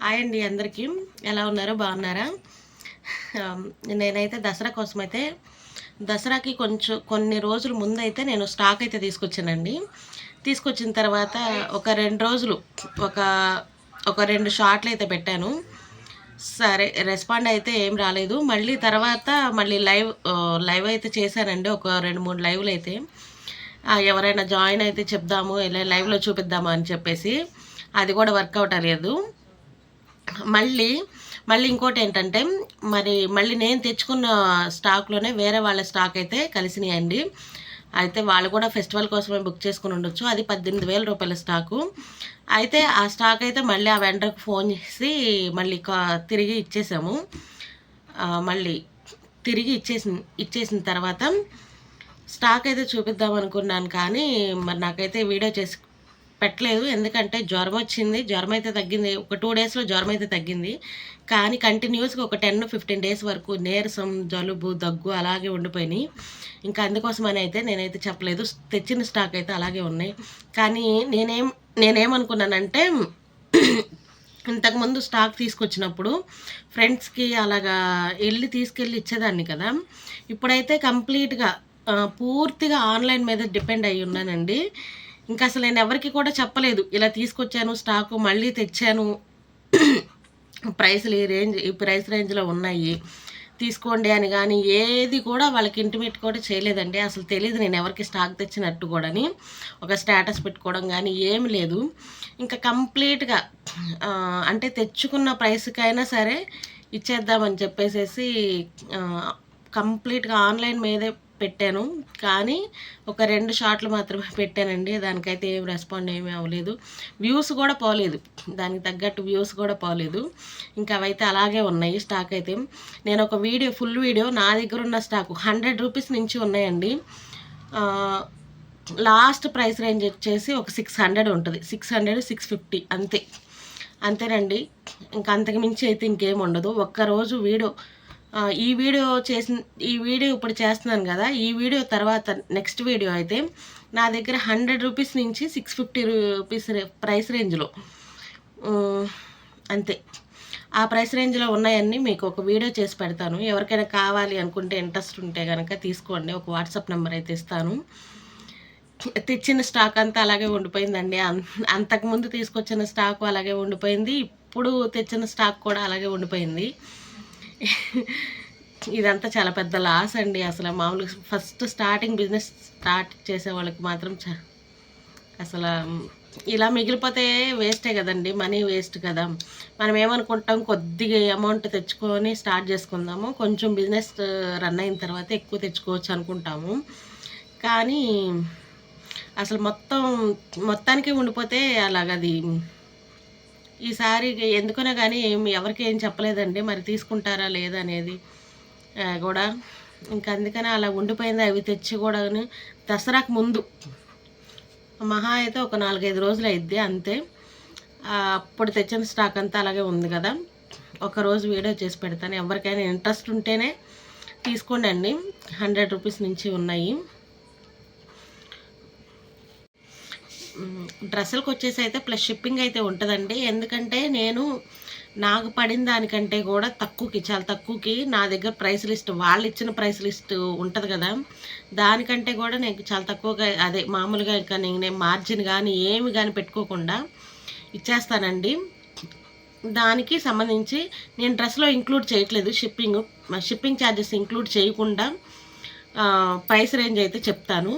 Hi అండి అందరికీ. ఎలా ఉన్నారు? బాగున్నారా? నేనైతే దసరా కోసమైతే దసరాకి కొన్ని రోజుల ముందైతే నేను స్టాక్ అయితే తీసుకొచ్చానండి. తీసుకొచ్చిన తర్వాత ఒక 2 రోజులు ఒక ఒక 2 షార్ట్లు అయితే పెట్టాను. సరే రెస్పాండ్ అయితే ఏం రాలేదు. మళ్ళీ తర్వాత లైవ్ అయితే చేశానండి. ఒక 2, 3 లైవ్‌లయితే. ఎవరైనా జాయిన్ అయితే చెప్దాము, ఇలా లైవ్‌లో చూపిద్దాము అని చెప్పేసి. అది కూడా వర్కౌట్ అవ్వలేదు. మళ్ళీ ఇంకోటేంటంటే, మళ్ళీ నేను తెచ్చుకున్న స్టాక్‌లోనే వేరే వాళ్ళ స్టాక్ అయితే కలిసినాయండి. అయితే వాళ్ళు కూడా ఫెస్టివల్ కోసమే బుక్ చేసుకొని ఉండొచ్చు. అది రూ. 18,000 స్టాకు. అయితే ఆ స్టాక్ అయితే మళ్ళీ ఆ వెండర్‌కి ఫోన్ చేసి మళ్ళీ తిరిగి ఇచ్చేసాము. మళ్ళీ తిరిగి ఇచ్చేసిన తర్వాత స్టాక్ అయితే చూపిద్దాం అనుకున్నాను, కానీ మరి నాకైతే వీడియో చేసి పెట్టలేదు. ఎందుకంటే జ్వరం అయితే తగ్గింది. ఒక 2 డేస్‌లో జ్వరం అయితే తగ్గింది. కానీ కంటిన్యూస్‌గా ఒక 10, 15 డేస్ వరకు నీరసం, జలుబు, దగ్గు అలాగే ఉండిపోయినాయి. ఇంకా అందుకోసమని అయితే నేనైతే చెప్పలేదు. తెచ్చిన స్టాక్ అయితే అలాగే ఉన్నాయి. కానీ నేనేమనుకున్నానంటే ఇంతకుముందు స్టాక్ తీసుకొచ్చినప్పుడు ఫ్రెండ్స్‌కి అలాగా తీసుకెళ్ళి ఇచ్చేదాన్ని కదా! ఇప్పుడైతే కంప్లీట్‌గా పూర్తిగా ఆన్‌లైన్ మీద డిపెండ్ అయ్యి ఉన్నానండి. ఇంకా అసలు నేను ఎవరికి కూడా చెప్పలేదు. ఇలా తీసుకొచ్చాను స్టాకు, మళ్ళీ తెచ్చాను. ఈ ప్రైస్ రేంజ్‌లో ఉన్నాయి, తీసుకోండి అని గానీ ఏది కూడా వాళ్ళకి ఇంటిమేట్ కూడా చేయలేదండి. అసలు తెలీదు నేను ఎవరికి స్టాక్ తెచ్చినట్టు కూడాని. ఒక స్టేటస్ పెట్టుకోవడం గానీ ఏమి లేదు. ఇంకా కంప్లీట్‌గా అంటే తెచ్చుకున్న ప్రైస్‌కైనా సరే ఇచ్చేద్దామని చెప్పేసేసి కంప్లీట్‌గా ఆన్‌లైన్ మీదే పెట్టాను. కానీ ఒక 2 షాట్లు మాత్రమే పెట్టానండి. దానికైతే ఏం రెస్పాండ్ ఏమీ అవ్వలేదు. వ్యూస్ కూడా పోలేదు. దానికి తగ్గట్టు వ్యూస్ కూడా పోలేదు. ఇంకా అవైతే అలాగే ఉన్నాయి స్టాక్ అయితే. నేను ఒక ఫుల్ వీడియో నా దగ్గర ఉన్న స్టాకు ₹100 నుంచి ఉన్నాయండి. లాస్ట్ ప్రైస్ రేంజ్ వచ్చేసి ఒక 600 ఉంటుంది. 600, 650 అంతేనండి. ఇంకా అంతకు మించి అయితే ఇంకేం ఉండదు. ఒక్కరోజు ఈ వీడియో ఇప్పుడు చేస్తున్నాను కదా! ఈ వీడియో తర్వాత నెక్స్ట్ వీడియో అయితే నా దగ్గర ₹100 నుంచి ₹650 ప్రైస్ రేంజ్‌లో అంతే. ఆ ప్రైస్ రేంజ్‌లో ఉన్నాయన్నీ మీకు ఒక వీడియో చేసి పెడతాను. ఎవరికైనా కావాలి అనుకుంటే, ఇంట్రెస్ట్ ఉంటే గనక తీసుకోండి. ఒక వాట్సాప్ నెంబర్ అయితే ఇస్తాను. తెచ్చిన స్టాక్ అంతా అలాగే ఉండిపోయిందండి. అంతకుముందు తీసుకొచ్చిన స్టాకు అలాగే ఉండిపోయింది. ఇప్పుడు తెచ్చిన స్టాక్ కూడా అలాగే ఉండిపోయింది. ఇదంతా చాలా పెద్ద లాస్ అండి. అసలు మామూలుగా ఫస్ట్ బిజినెస్ స్టార్ట్ చేసే వాళ్ళకి మాత్రం అసలు ఇలా మిగిలిపోతే వేస్టే కదండి. మనీ వేస్ట్ కదా! మనం ఏమనుకుంటాం, కొద్దిగా అమౌంట్ తెచ్చుకొని స్టార్ట్ చేసుకుందాము, కొంచెం బిజినెస్ రన్ అయిన తర్వాత ఎక్కువ తెచ్చుకోవచ్చు అనుకుంటాము. కానీ అసలు మొత్తానికి ఉండిపోతే అలాగది. ఈసారి ఎందుకనో కానీ ఎవరికి ఏం చెప్పలేదండి. మరి తీసుకుంటారా లేదా అనేది కూడా. ఇంకా అందుకని అలా ఉండిపోయింది. అవి తెచ్చి కూడా దసరాకు ముందు మహా అయితే ఒక 4, 5 రోజులు అయిద్ది అంతే. అప్పుడు తెచ్చిన స్టాక్ అంతా అలాగే ఉంది కదా! ఒకరోజు వీడియో చేసి పెడతాను. ఎవరికైనా ఇంట్రెస్ట్ ఉంటేనే తీసుకోండి. ₹100 నుంచి ఉన్నాయి. డ్రెస్సులకు వచ్చేసి అయితే ప్లస్ షిప్పింగ్ అయితే ఉంటుందండి. ఎందుకంటే నాకు పడిన దానికంటే కూడా చాలా తక్కువకి నా దగ్గర ప్రైస్ లిస్ట్, వాళ్ళు ఇచ్చిన ప్రైస్ లిస్ట్ ఉంటుంది కదా! దానికంటే కూడా నేను చాలా తక్కువగా, అదే మామూలుగా ఇంకా నేను మార్జిన్ కానీ ఏమి కానీ పెట్టుకోకుండా ఇచ్చేస్తానండి. దానికి సంబంధించి నేను డ్రెస్లో ఇంక్లూడ్ చేయట్లేదు. షిప్పింగ్ ఛార్జెస్ ఇంక్లూడ్ చేయకుండా ప్రైస్ రేంజ్ అయితే చెప్తాను.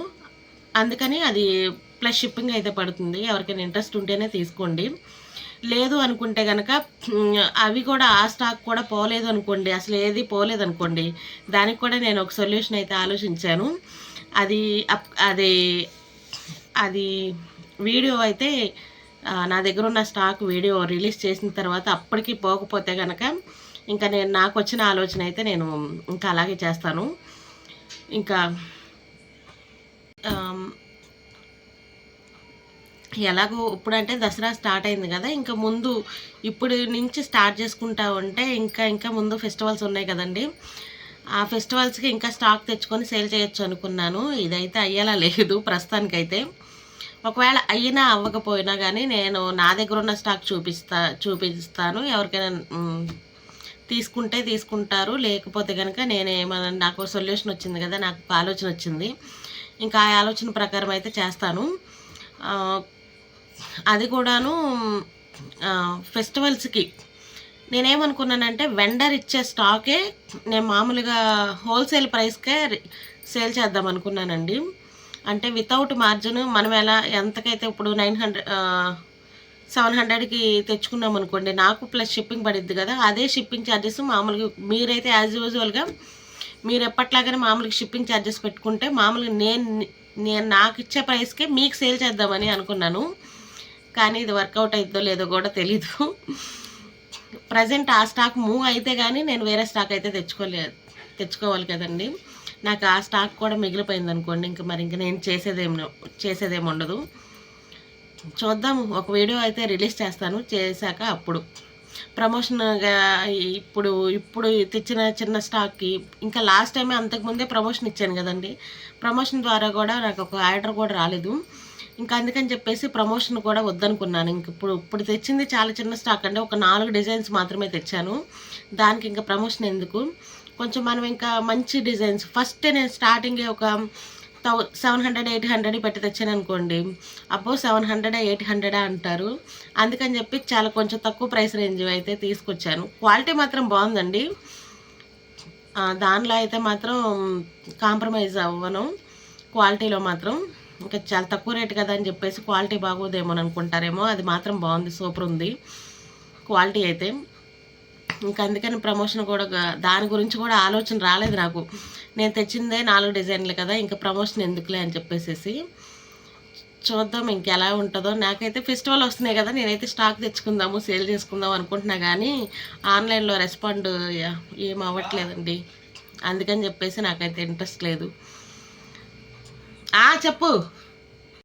అందుకని అది ప్లస్ షిప్పింగ్ అయితే పడుతుంది. ఎవరికైనా ఇంట్రెస్ట్ ఉంటేనే తీసుకోండి. లేదు అనుకుంటే కనుక అవి కూడా, ఆ స్టాక్ కూడా పోలేదు అనుకోండి, అసలు ఏది పోలేదనుకోండి, దానికి కూడా నేను ఒక సొల్యూషన్ అయితే ఆలోచించాను. అది అది వీడియో అయితే నా దగ్గర ఉన్న స్టాక్ వీడియో రిలీజ్ చేసిన తర్వాత అప్పటికి పోకపోతే కనుక ఇంకా నాకు వచ్చిన ఆలోచన అయితే నేను ఇంకా అలాగే చేస్తాను. ఇంకా ఎలాగో ఇప్పుడంటే దసరా స్టార్ట్ అయింది కదా! ఇంకా ముందు ఇప్పుడు నుంచి స్టార్ట్ చేసుకుంటా ఉంటే ఇంకా ముందు ఫెస్టివల్స్ ఉన్నాయి కదండి. ఆ ఫెస్టివల్స్కి ఇంకా స్టాక్ తెచ్చుకొని సేల్ చేయొచ్చు అనుకున్నాను. ఇదైతే అయ్యేలా లేదు ప్రస్తుతానికైతే. ఒకవేళ అయినా అవ్వకపోయినా కానీ నేను నా దగ్గర ఉన్న స్టాక్ చూపిస్తాను. ఎవరికైనా తీసుకుంటే తీసుకుంటారు, లేకపోతే కనుక నాకు సొల్యూషన్ వచ్చింది కదా, నాకు ఒక ఆలోచన వచ్చింది, ఇంకా ఆ ఆలోచన ప్రకారం అయితే చేస్తాను. అది కూడాను ఫెస్టివల్స్కి నేనేమనుకున్నానంటే వెండర్ ఇచ్చే స్టాకే నేను మామూలుగా హోల్సేల్ ప్రైస్కే సేల్ చేద్దాం అనుకున్నానండి. అంటే వితౌట్ మార్జిన్ మనం ఎంతకైతే ఇప్పుడు 700కి తెచ్చుకున్నాం అనుకోండి, నాకు ప్లస్ షిప్పింగ్ పడిద్ది కదా, అదే షిప్పింగ్ ఛార్జెస్ మామూలుగా మీరైతే యాజ్ యూజువల్గా మీరు ఎప్పట్లాగానే మామూలుగా షిప్పింగ్ ఛార్జెస్ పెట్టుకుంటే మామూలుగా నేను నాకు ఇచ్చే ప్రైస్కే మీకు సేల్ చేద్దామని అనుకున్నాను. కానీ ఇది వర్కౌట్ అవుతుందో లేదో కూడా తెలీదు. ప్రజెంట్ ఆ స్టాక్ మూవ్ అయితే కానీ నేను వేరే స్టాక్ అయితే తెచ్చుకోవాలి కదండి. నాకు ఆ స్టాక్ కూడా మిగిలిపోయింది అనుకోండి, ఇంక నేను చేసేదేమి ఉండదు. చూద్దాం, ఒక వీడియో అయితే రిలీజ్ చేస్తాను, చేశాక అప్పుడు ప్రమోషన్గా ఇప్పుడు తెచ్చిన చిన్న స్టాక్కి ఇంకా లాస్ట్ టైమే అంతకుముందే ప్రమోషన్ ఇచ్చాను కదండి, ప్రమోషన్ ద్వారా కూడా నాకు ఒక ఆర్డర్ కూడా రాలేదు. ఇంకా అందుకని చెప్పేసి ప్రమోషన్ కూడా వద్దనుకున్నాను. ఇంక ఇప్పుడు తెచ్చింది చాలా చిన్న స్టాక్ అండి, ఒక 4 డిజైన్స్ మాత్రమే తెచ్చాను, దానికి ఇంకా ప్రమోషన్ ఎందుకు. కొంచెం మనం ఇంకా మంచి డిజైన్స్ ఫస్ట్ నేను స్టార్టింగే ఒక 700-800 పెట్టి తెచ్చాను అనుకోండి, అబ్బో 700-800 అంటారు. అందుకని చెప్పి చాలా కొంచెం తక్కువ ప్రైస్ రేంజ్ అయితే తీసుకొచ్చాను. క్వాలిటీ మాత్రం బాగుందండి, దానిలో అయితే మాత్రం కాంప్రమైజ్ అవ్వను. క్వాలిటీలో మాత్రం ఇంకా చాలా తక్కువ రేటు కదా అని చెప్పేసి క్వాలిటీ బాగోదేమో అని అనుకుంటారేమో, అది మాత్రం బాగుంది, సూపర్ ఉంది క్వాలిటీ అయితే. ఇంకా అందుకని ప్రమోషన్ కూడా దాని గురించి కూడా ఆలోచన రాలేదు నాకు. నేను తెచ్చిందే 4 డిజైన్లు కదా, ఇంకా ప్రమోషన్ ఎందుకులే అని చెప్పేసి. చూద్దాం ఇంకెలా ఉంటుందో. నాకైతే ఫెస్టివల్ వస్తున్నాయి కదా, నేనైతే స్టాక్ తెచ్చుకుందాము, సేల్ చేసుకుందాం అనుకుంటున్నా, కానీ ఆన్లైన్లో రెస్పాండ్ ఏం అవ్వట్లేదండి. అందుకని చెప్పేసి నాకైతే ఇంట్రెస్ట్ లేదు. చెప్పు.